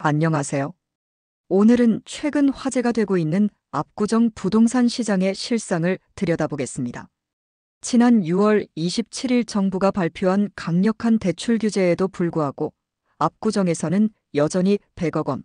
안녕하세요. 오늘은 최근 화제가 되고 있는 압구정 부동산 시장의 실상을 들여다보겠습니다. 지난 6월 27일 정부가 발표한 강력한 대출 규제에도 불구하고 압구정에서는 여전히 100억 원,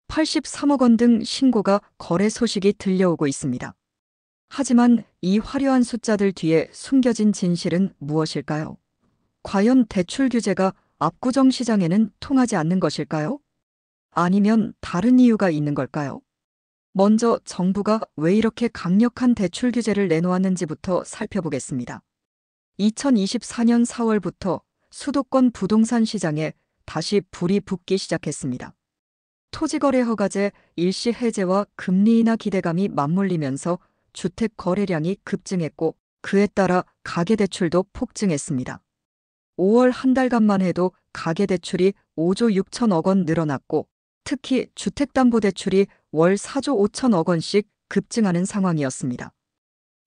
83억 원 등 신고가 거래 소식이 들려오고 있습니다. 하지만 이 화려한 숫자들 뒤에 숨겨진 진실은 무엇일까요? 과연 대출 규제가 압구정 시장에는 통하지 않는 것일까요? 아니면 다른 이유가 있는 걸까요? 먼저 정부가 왜 이렇게 강력한 대출 규제를 내놓았는지부터 살펴보겠습니다. 2024년 4월부터 수도권 부동산 시장에 다시 불이 붙기 시작했습니다. 토지거래 허가제 일시 해제와 금리 인하 기대감이 맞물리면서 주택 거래량이 급증했고 그에 따라 가계대출도 폭증했습니다. 5월 한 달간만 해도 가계대출이 5조 6천억 원 늘어났고 특히 주택담보대출이 월 4조 5천억 원씩 급증하는 상황이었습니다.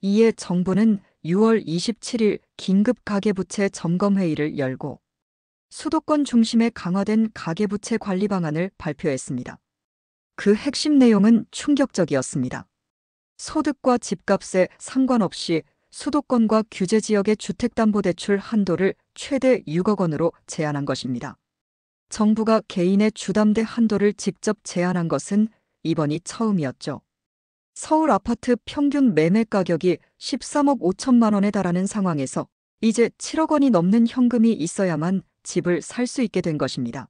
이에 정부는 6월 27일 긴급 가계부채 점검회의를 열고 수도권 중심의 강화된 가계부채 관리 방안을 발표했습니다. 그 핵심 내용은 충격적이었습니다. 소득과 집값에 상관없이 수도권과 규제 지역의 주택담보대출 한도를 최대 6억 원으로 제한한 것입니다. 정부가 개인의 주담대 한도를 직접 제한한 것은 이번이 처음이었죠. 서울 아파트 평균 매매 가격이 13억 5천만 원에 달하는 상황에서 이제 7억 원이 넘는 현금이 있어야만 집을 살 수 있게 된 것입니다.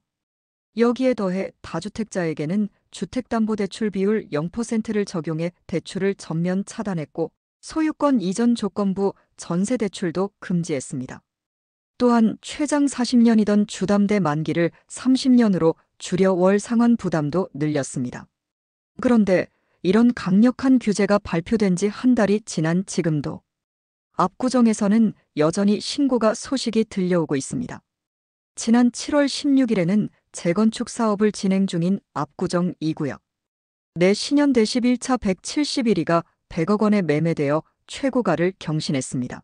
여기에 더해 다주택자에게는 주택담보대출 비율 0%를 적용해 대출을 전면 차단했고 소유권 이전 조건부 전세대출도 금지했습니다. 또한 최장 40년이던 주담대 만기를 30년으로 줄여 월 상환 부담도 늘렸습니다. 그런데 이런 강력한 규제가 발표된 지 한 달이 지난 지금도 압구정에서는 여전히 신고가 소식이 들려오고 있습니다. 지난 7월 16일에는 재건축 사업을 진행 중인 압구정 2구역 내 신현대시 1차 171호가 100억 원에 매매되어 최고가를 경신했습니다.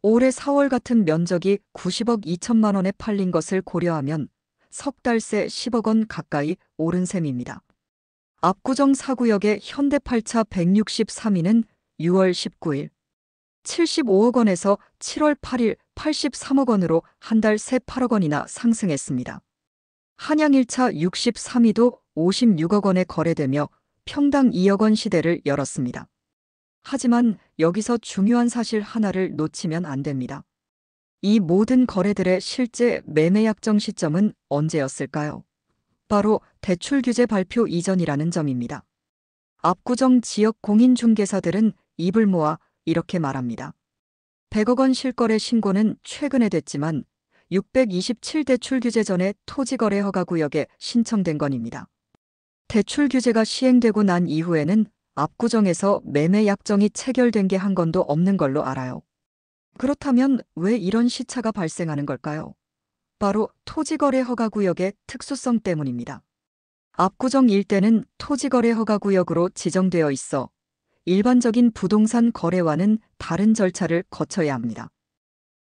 올해 4월 같은 면적이 90억 2천만 원에 팔린 것을 고려하면 석 달 새 10억 원 가까이 오른 셈입니다. 압구정 4구역의 현대 8차 163호는 6월 19일 75억 원에서 7월 8일 83억 원으로 한 달 새 8억 원이나 상승했습니다. 한양 1차 63호도 56억 원에 거래되며 평당 2억 원 시대를 열었습니다. 하지만 여기서 중요한 사실 하나를 놓치면 안 됩니다. 이 모든 거래들의 실제 매매 약정 시점은 언제였을까요? 바로 대출 규제 발표 이전이라는 점입니다. 압구정 지역 공인중개사들은 입을 모아 이렇게 말합니다. 100억 원 실거래 신고는 최근에 됐지만 627 대출 규제 전에 토지거래 허가 구역에 신청된 건입니다. 대출 규제가 시행되고 난 이후에는 압구정에서 매매 약정이 체결된 게 한 건도 없는 걸로 알아요. 그렇다면 왜 이런 시차가 발생하는 걸까요? 바로 토지거래 허가구역의 특수성 때문입니다. 압구정 일대는 토지거래 허가구역으로 지정되어 있어 일반적인 부동산 거래와는 다른 절차를 거쳐야 합니다.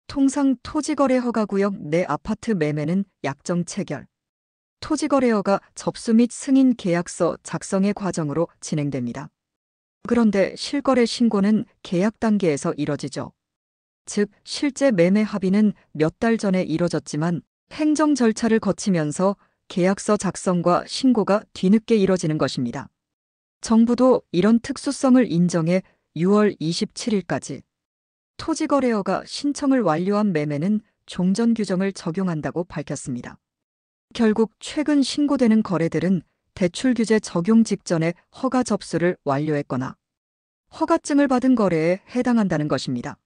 통상 토지거래 허가구역 내 아파트 매매는 약정 체결, 토지거래허가 접수 및 승인 계약서 작성의 과정으로 진행됩니다. 그런데 실거래 신고는 계약 단계에서 이뤄지죠. 즉, 실제 매매 합의는 몇 달 전에 이뤄졌지만 행정 절차를 거치면서 계약서 작성과 신고가 뒤늦게 이뤄지는 것입니다. 정부도 이런 특수성을 인정해 6월 27일까지 토지거래허가 신청을 완료한 매매는 종전 규정을 적용한다고 밝혔습니다. 결국 최근 신고되는 거래들은 대출 규제 적용 직전에 허가 접수를 완료했거나 허가증을 받은 거래에 해당한다는 것입니다.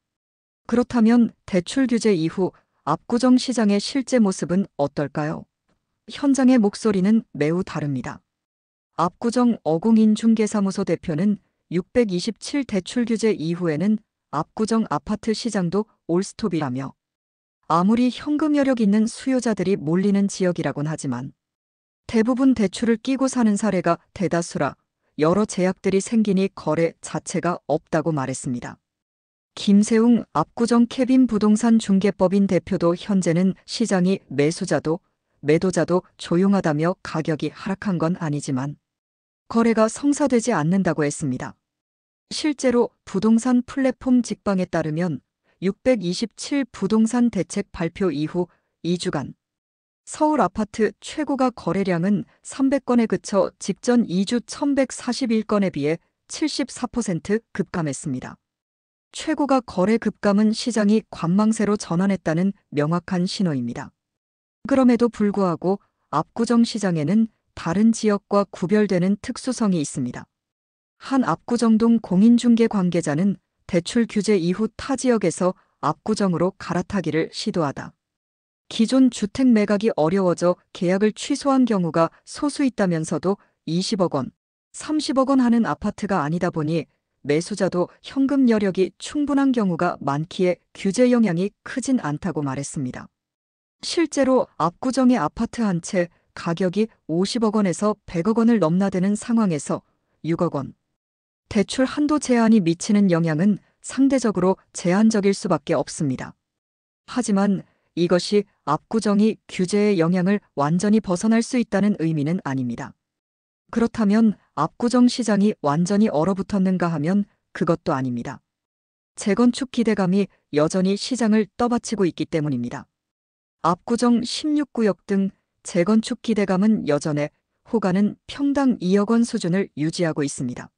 그렇다면 대출 규제 이후 압구정 시장의 실제 모습은 어떨까요? 현장의 목소리는 매우 다릅니다. 압구정 어공인중개사무소 대표는 627 대출 규제 이후에는 압구정 아파트 시장도 올스톱이라며 아무리 현금 여력 있는 수요자들이 몰리는 지역이라곤 하지만 대부분 대출을 끼고 사는 사례가 대다수라 여러 제약들이 생기니 거래 자체가 없다고 말했습니다. 김세웅 압구정 케빈 부동산 중개법인 대표도 현재는 시장이 매수자도 매도자도 조용하다며 가격이 하락한 건 아니지만 거래가 성사되지 않는다고 했습니다. 실제로 부동산 플랫폼 직방에 따르면 627 부동산 대책 발표 이후 2주간 서울 아파트 최고가 거래량은 300건에 그쳐 직전 2주 1141건에 비해 74% 급감했습니다. 최고가 거래 급감은 시장이 관망세로 전환했다는 명확한 신호입니다. 그럼에도 불구하고 압구정 시장에는 다른 지역과 구별되는 특수성이 있습니다. 한 압구정동 공인중개 관계자는 대출 규제 이후 타 지역에서 압구정으로 갈아타기를 시도하다 기존 주택 매각이 어려워져 계약을 취소한 경우가 소수 있다면서도 20억 원, 30억 원 하는 아파트가 아니다 보니 매수자도 현금 여력이 충분한 경우가 많기에 규제 영향이 크진 않다고 말했습니다. 실제로 압구정의 아파트 한 채 가격이 50억 원에서 100억 원을 넘나드는 상황에서 6억 원. 대출 한도 제한이 미치는 영향은 상대적으로 제한적일 수밖에 없습니다. 하지만 이것이 압구정이 규제의 영향을 완전히 벗어날 수 있다는 의미는 아닙니다. 그렇다면 압구정 시장이 완전히 얼어붙었는가 하면 그것도 아닙니다. 재건축 기대감이 여전히 시장을 떠받치고 있기 때문입니다. 압구정 16구역 등 재건축 기대감은 여전해 호가는 평당 2억 원 수준을 유지하고 있습니다.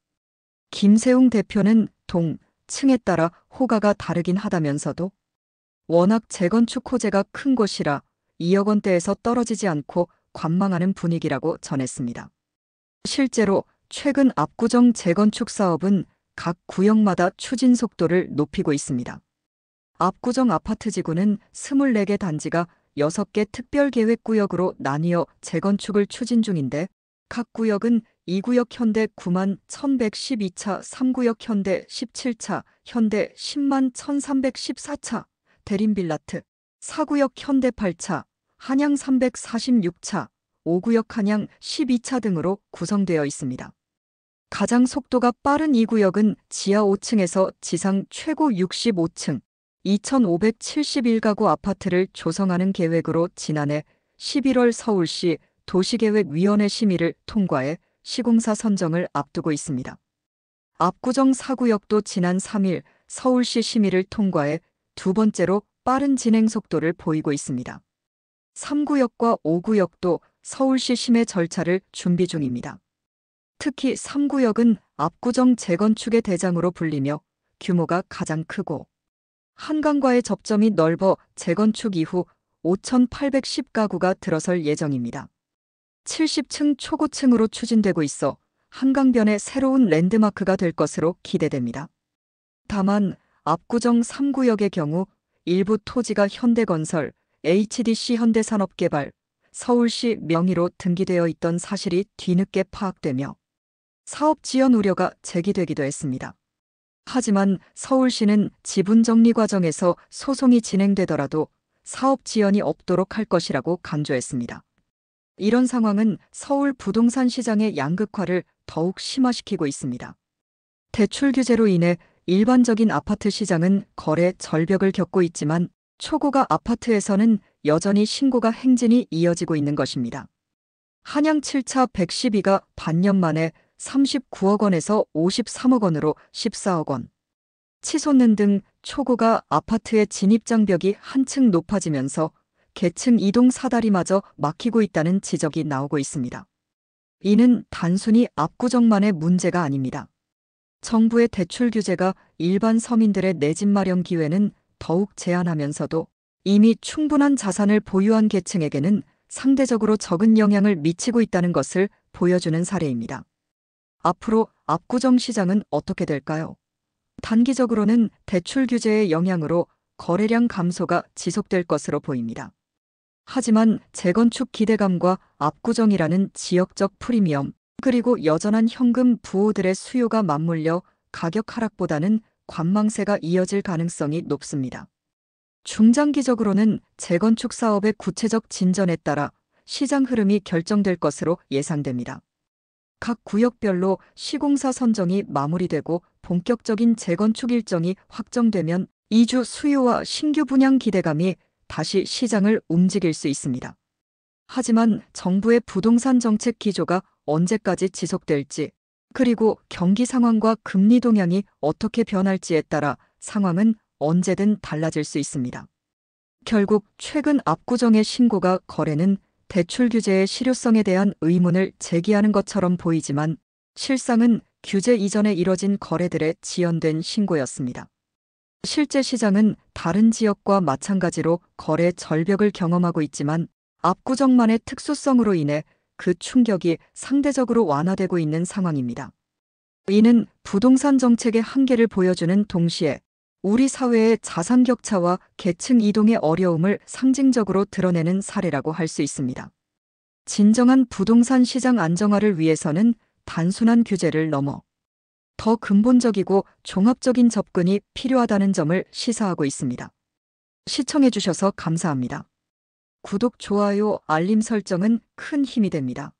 김세웅 대표는 동, 층에 따라 호가가 다르긴 하다면서도 워낙 재건축 호재가 큰 곳이라 2억 원대에서 떨어지지 않고 관망하는 분위기라고 전했습니다. 실제로 최근 압구정 재건축 사업은 각 구역마다 추진 속도를 높이고 있습니다. 압구정 아파트 지구는 24개 단지가 6개 특별계획구역으로 나뉘어 재건축을 추진 중인데 각 구역은 2구역 현대 9만 1112차, 3구역 현대 17차, 현대 10만 1314차, 대림빌라트, 4구역 현대 8차, 한양 346차, 5구역 한양 12차 등으로 구성되어 있습니다. 가장 속도가 빠른 2구역은 지하 5층에서 지상 최고 65층, 2,571가구 아파트를 조성하는 계획으로 지난해 11월 서울시 도시계획위원회 심의를 통과해 시공사 선정을 앞두고 있습니다. 압구정 4구역도 지난 3일 서울시 심의를 통과해 두 번째로 빠른 진행 속도를 보이고 있습니다. 3구역과 5구역도 서울시 심의 절차를 준비 중입니다. 특히 3구역은 압구정 재건축의 대장으로 불리며 규모가 가장 크고 한강과의 접점이 넓어 재건축 이후 5,810가구가 들어설 예정입니다. 70층 초고층으로 추진되고 있어 한강변의 새로운 랜드마크가 될 것으로 기대됩니다. 다만 압구정 3구역의 경우 일부 토지가 현대건설, HDC 현대산업개발, 서울시 명의로 등기되어 있던 사실이 뒤늦게 파악되며 사업 지연 우려가 제기되기도 했습니다. 하지만 서울시는 지분 정리 과정에서 소송이 진행되더라도 사업 지연이 없도록 할 것이라고 강조했습니다. 이런 상황은 서울 부동산 시장의 양극화를 더욱 심화시키고 있습니다. 대출 규제로 인해 일반적인 아파트 시장은 거래 절벽을 겪고 있지만 초고가 아파트에서는 여전히 신고가 행진이 이어지고 있는 것입니다. 한양 7차 112가 반년 만에 39억 원에서 53억 원으로 14억 원. 치솟는 등 초고가 아파트의 진입장벽이 한층 높아지면서 계층 이동 사다리마저 막히고 있다는 지적이 나오고 있습니다. 이는 단순히 압구정만의 문제가 아닙니다. 정부의 대출 규제가 일반 서민들의 내 집 마련 기회는 더욱 제한하면서도 이미 충분한 자산을 보유한 계층에게는 상대적으로 적은 영향을 미치고 있다는 것을 보여주는 사례입니다. 앞으로 압구정 시장은 어떻게 될까요? 단기적으로는 대출 규제의 영향으로 거래량 감소가 지속될 것으로 보입니다. 하지만 재건축 기대감과 압구정이라는 지역적 프리미엄, 그리고 여전한 현금 부호들의 수요가 맞물려 가격 하락보다는 관망세가 이어질 가능성이 높습니다. 중장기적으로는 재건축 사업의 구체적 진전에 따라 시장 흐름이 결정될 것으로 예상됩니다. 각 구역별로 시공사 선정이 마무리되고 본격적인 재건축 일정이 확정되면 이주 수요와 신규 분양 기대감이 다시 시장을 움직일 수 있습니다. 하지만 정부의 부동산 정책 기조가 언제까지 지속될지, 그리고 경기 상황과 금리 동향이 어떻게 변할지에 따라 상황은 언제든 달라질 수 있습니다. 결국 최근 압구정의 신고가 거래는 대출 규제의 실효성에 대한 의문을 제기하는 것처럼 보이지만 실상은 규제 이전에 이뤄진 거래들의 지연된 신고였습니다. 실제 시장은 다른 지역과 마찬가지로 거래 절벽을 경험하고 있지만 압구정만의 특수성으로 인해 그 충격이 상대적으로 완화되고 있는 상황입니다. 이는 부동산 정책의 한계를 보여주는 동시에 우리 사회의 자산 격차와 계층 이동의 어려움을 상징적으로 드러내는 사례라고 할 수 있습니다. 진정한 부동산 시장 안정화를 위해서는 단순한 규제를 넘어 더 근본적이고 종합적인 접근이 필요하다는 점을 시사하고 있습니다. 시청해주셔서 감사합니다. 구독, 좋아요, 알림 설정은 큰 힘이 됩니다.